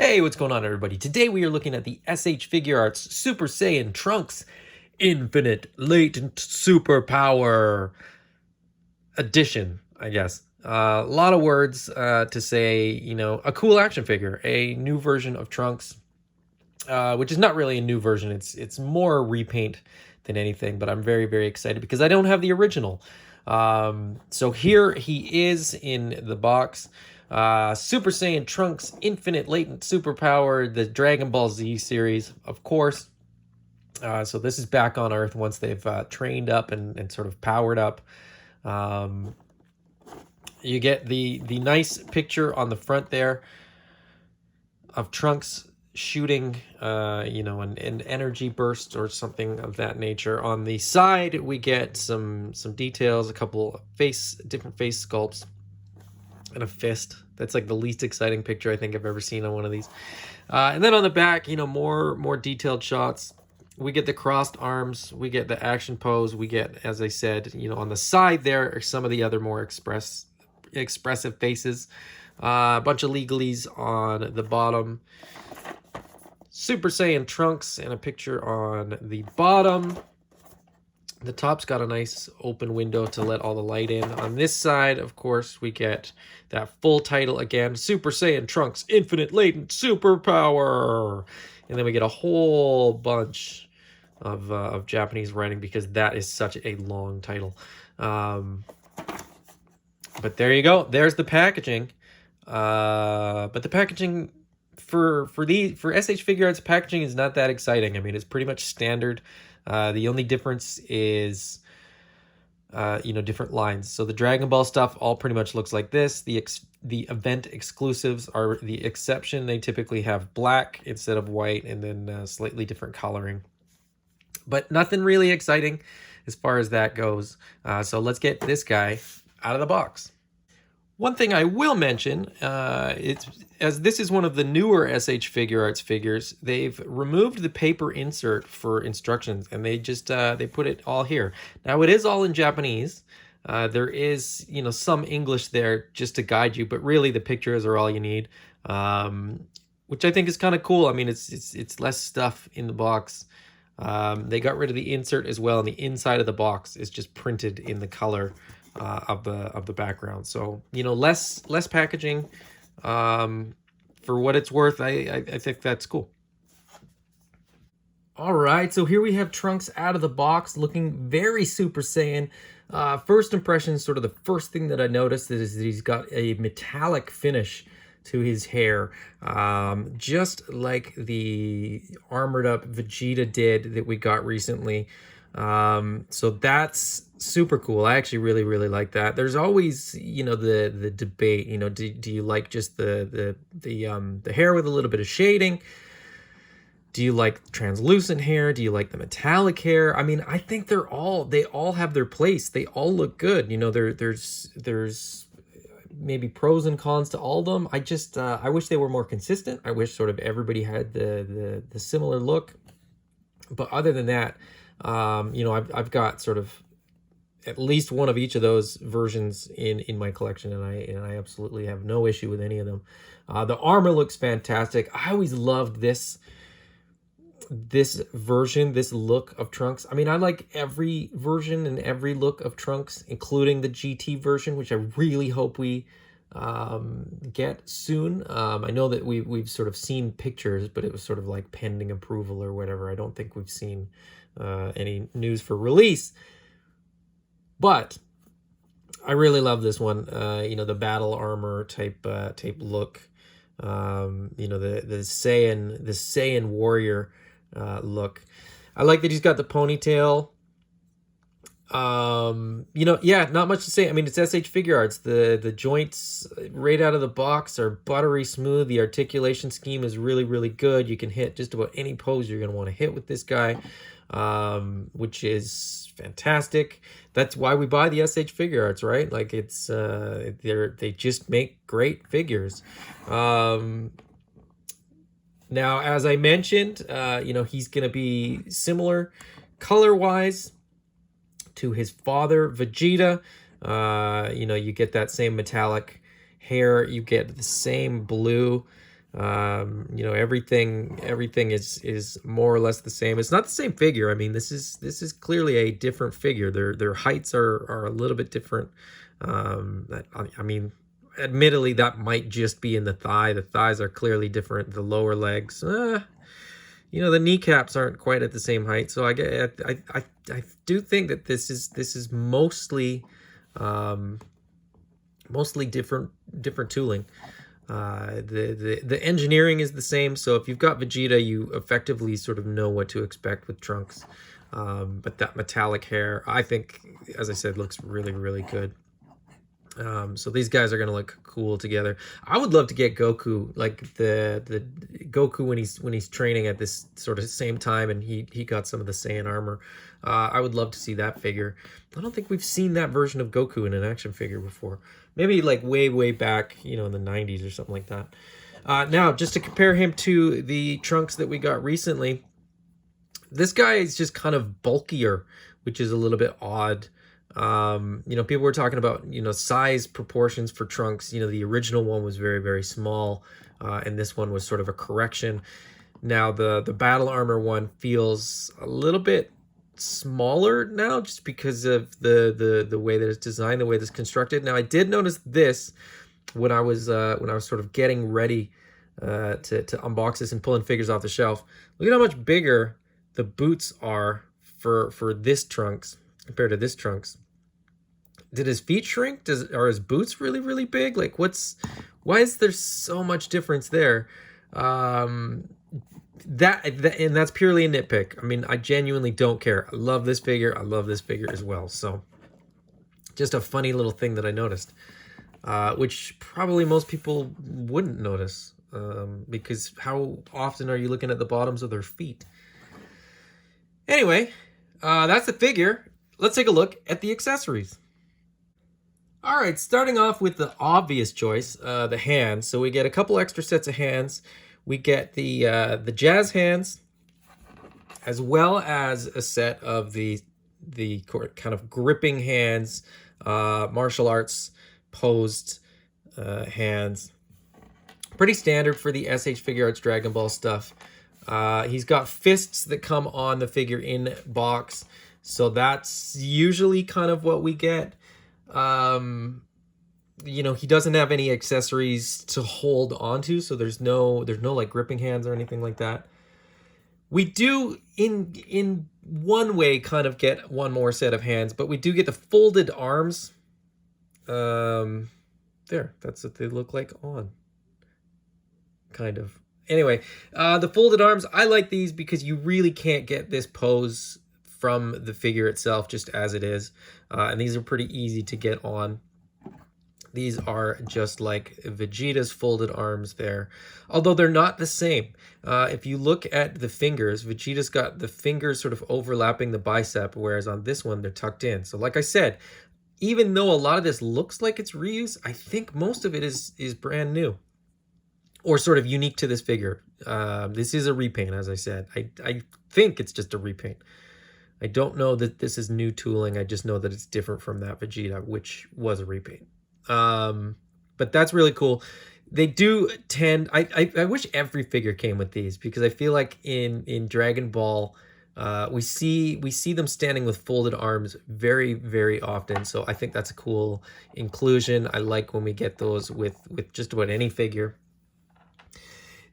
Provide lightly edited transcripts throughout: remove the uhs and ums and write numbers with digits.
Hey, what's going on, everybody? Today we are looking at the SH Figuarts Super Saiyan Trunks Infinite Latent Superpower Edition, I guess. A lot of words to say, a cool action figure, a new version of Trunks, which is not really a new version. It's more repaint than anything, but I'm very, very excited because I don't have the original. So here he is in the box. Super Saiyan Trunks Infinite Latent Superpower, the Dragon Ball Z series, of course. So this is back on Earth once they've trained up and sort of powered up. You get the nice picture on the front there of Trunks shooting, an energy burst or something of that nature. On the side, we get some details, a couple different face sculpts, and a fist. That's like the least exciting picture I think I've ever seen on one of these. And then on the back, more detailed shots. We get the crossed arms. We get the action pose. We get, as I said, on the side there are some of the other more expressive faces. A bunch of legalese on the bottom. Super Saiyan Trunks and a picture on the bottom. The top's got a nice open window to let all the light in. On this side, of course, we get that full title again, Super Saiyan Trunks Infinite Latent Superpower. And then we get a whole bunch of Japanese writing because that is such a long title. But there you go. There's the packaging. But the packaging for SH Figuarts, packaging is not that exciting. I mean, it's pretty much standard. The only difference is, different lines. So the Dragon Ball stuff all pretty much looks like this. The event exclusives are the exception. They typically have black instead of white and then slightly different coloring. But nothing really exciting as far as that goes. So let's get this guy out of the box. One thing I will mention, as this is one of the newer SH Figuarts figures, they've removed the paper insert for instructions, and they just they put it all here. Now it is all in Japanese. There is some English there just to guide you, but really the pictures are all you need, which I think is kind of cool. I mean, it's less stuff in the box. They got rid of the insert as well, and the inside of the box is just printed in the color of the background. So less packaging. For what it's worth, I think that's cool. All right, so here we have Trunks out of the box, looking very Super Saiyan. First impression, sort of the first thing that I noticed is that he's got a metallic finish to his hair, just like the armored up Vegeta did that we got recently. So that's super cool. I actually really like that. There's always the debate, do you like just the hair with a little bit of shading? Do you like translucent hair? Do you like the metallic hair? I mean, I think they all have their place. They all look good. There's maybe pros and cons to all of them. I wish they were more consistent. I wish sort of everybody had the similar look. But other than that, I've got sort of at least one of each of those versions in my collection, and I absolutely have no issue with any of them. The armor looks fantastic. I always loved this version, this look of Trunks. I mean, I like every version and every look of Trunks, including the GT version, which I really hope we get soon. I know that we've sort of seen pictures, but it was sort of like pending approval or whatever. I don't think we've seen any news for release. But I really love this one. The battle armor type look. The Saiyan warrior look. I like that he's got the ponytail. Not much to say. I mean, it's SH Figuarts. The joints right out of the box are buttery smooth. The articulation scheme is really good. You can hit just about any pose you're going to want to hit with this guy, which is fantastic. That's why we buy the SH Figuarts, right? Like it's they just make great figures. Now, as I mentioned, he's going to be similar color-wise to his father, Vegeta. You get that same metallic hair. You get the same blue You know, everything is more or less the same. It's not the same figure. I mean, this is clearly a different figure. Their heights are a little bit different. I mean, admittedly, that might just be in the thigh. The thighs are clearly different. The lower legs, you know, the kneecaps aren't quite at the same height. So I do think that this is mostly mostly different tooling. The engineering is the same, so if you've got Vegeta, you effectively sort of know what to expect with Trunks. But that metallic hair, I think, as I said, looks really, really good. So these guys are gonna look cool together. I would love to get Goku, like the Goku when he's training at this sort of same time, and he got some of the Saiyan armor. I would love to see that figure. I don't think we've seen that version of Goku in an action figure before. Maybe like way back, you know, in the 90s or something like that. Now, just to compare him to the Trunks that we got recently, this guy is just kind of bulkier, which is a little bit odd. You know, people were talking about, you know, size proportions for Trunks. You know, the original one was very small, and this one was sort of a correction. Now the battle armor one feels a little bit smaller now, just because of the way that it's designed, the way it's constructed. Now I did notice this when I was sort of getting ready to unbox this and pulling figures off the shelf. Look at how much bigger the boots are for this Trunks compared to this Trunks. Did his feet shrink? Are his boots really big? Like, why is there so much difference there? And that's purely a nitpick. I mean, I genuinely don't care. I love this figure. I love this figure as well. So just a funny little thing that I noticed, which probably most people wouldn't notice, because how often are you looking at the bottoms of their feet? Anyway, that's the figure. Let's take a look at the accessories. All right, starting off with the obvious choice, the hands. So we get a couple extra sets of hands. We get the jazz hands, as well as a set of the kind of gripping hands, martial arts posed hands. Pretty standard for the SH Figuarts Dragon Ball stuff. He's got fists that come on the figure in box, so that's usually kind of what we get. You know, he doesn't have any accessories to hold onto, so there's no like gripping hands or anything like that. We do in one way kind of get one more set of hands, but we do get the folded arms. There, that's what they look like on. Kind of. Anyway, the folded arms, I like these because you really can't get this pose from the figure itself just as it is. And these are pretty easy to get on. These are just like Vegeta's folded arms there, although they're not the same. If you look at the fingers, Vegeta's got the fingers sort of overlapping the bicep, whereas on this one, they're tucked in. So like I said, even though a lot of this looks like it's reuse, I think most of it is brand new, or sort of unique to this figure. This is a repaint, as I said. I think it's just a repaint. I don't know that this is new tooling. I just know that it's different from that Vegeta, which was a repaint. But that's really cool. They do tend... I wish every figure came with these, because I feel like in Dragon Ball, we see them standing with folded arms very often. So I think that's a cool inclusion. I like when we get those with just about any figure.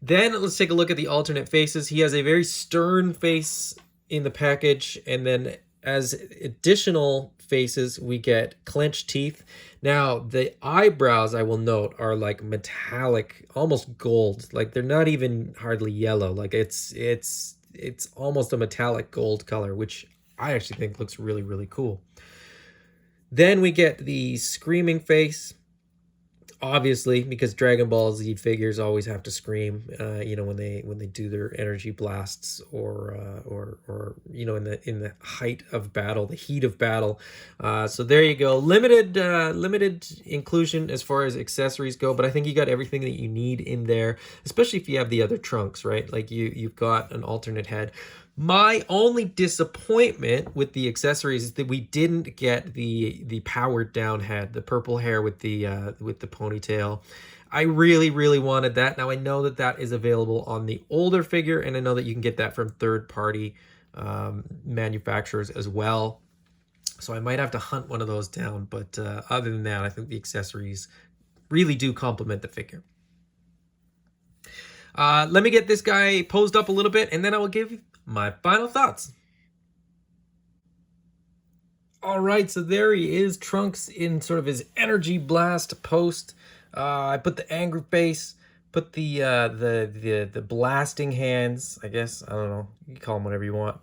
Then let's take a look at the alternate faces. He has a very stern face in the package, and then as additional faces we get clenched teeth. Now the eyebrows, I will note, are like metallic, almost gold. Like they're not even hardly yellow. Like it's almost a metallic gold color, which I actually think looks really cool. Then we get the screaming face. Obviously, because Dragon Ball Z figures always have to scream, you know, when they do their energy blasts, or you know, in the height of battle, the heat of battle. So there you go, limited inclusion as far as accessories go, but I think you got everything that you need in there, especially if you have the other Trunks, right? Like you've got an alternate head. My only disappointment with the accessories is that we didn't get the powered down head, the purple hair with the ponytail. I really, really wanted that. Now I know that that is available on the older figure, and I know that you can get that from third-party manufacturers as well. So I might have to hunt one of those down. But other than that, I think the accessories really do complement the figure. Let me get this guy posed up a little bit, and then I will give my final thoughts. All right, so there he is, Trunks in sort of his energy blast post. I put the angry face, put the blasting hands. I guess I don't know. You can call them whatever you want.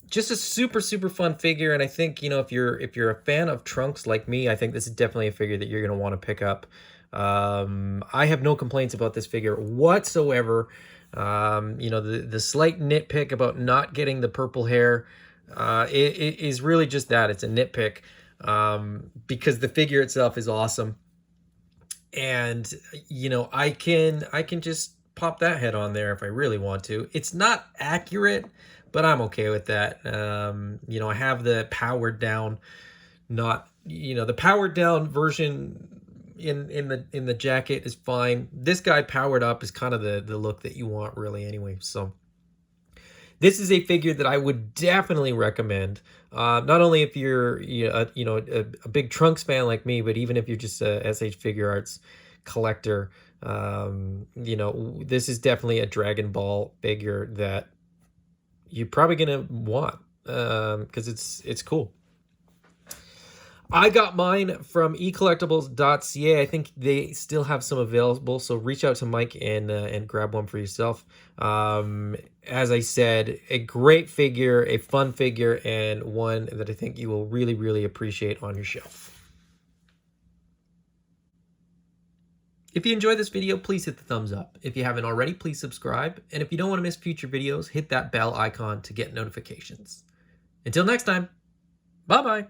Just a super fun figure, and I think, you know, if you're a fan of Trunks like me, I think this is definitely a figure that you're gonna want to pick up. I have no complaints about this figure whatsoever. You know, the slight nitpick about not getting the purple hair, it is really just that. It's a nitpick, because the figure itself is awesome, and you know, I can just pop that head on there if I really want to. It's not accurate, but I'm okay with that. You know, I have the powered down, not, you know, the powered down version in the jacket is fine. This guy powered up is kind of the look that you want, really, anyway. So this is a figure that I would definitely recommend. Not only if you're you know, a big Trunks fan like me, but even if you're just a SH Figuarts collector. You know, this is definitely a Dragon Ball figure that you're probably gonna want, because it's cool. I got mine from eCollectibles.ca. I think they still have some available, so reach out to Mike and grab one for yourself. As I said, a great figure, a fun figure, and one that I think you will really appreciate on your shelf. If you enjoyed this video, please hit the thumbs up. If you haven't already, please subscribe. And if you don't want to miss future videos, hit that bell icon to get notifications. Until next time, bye-bye.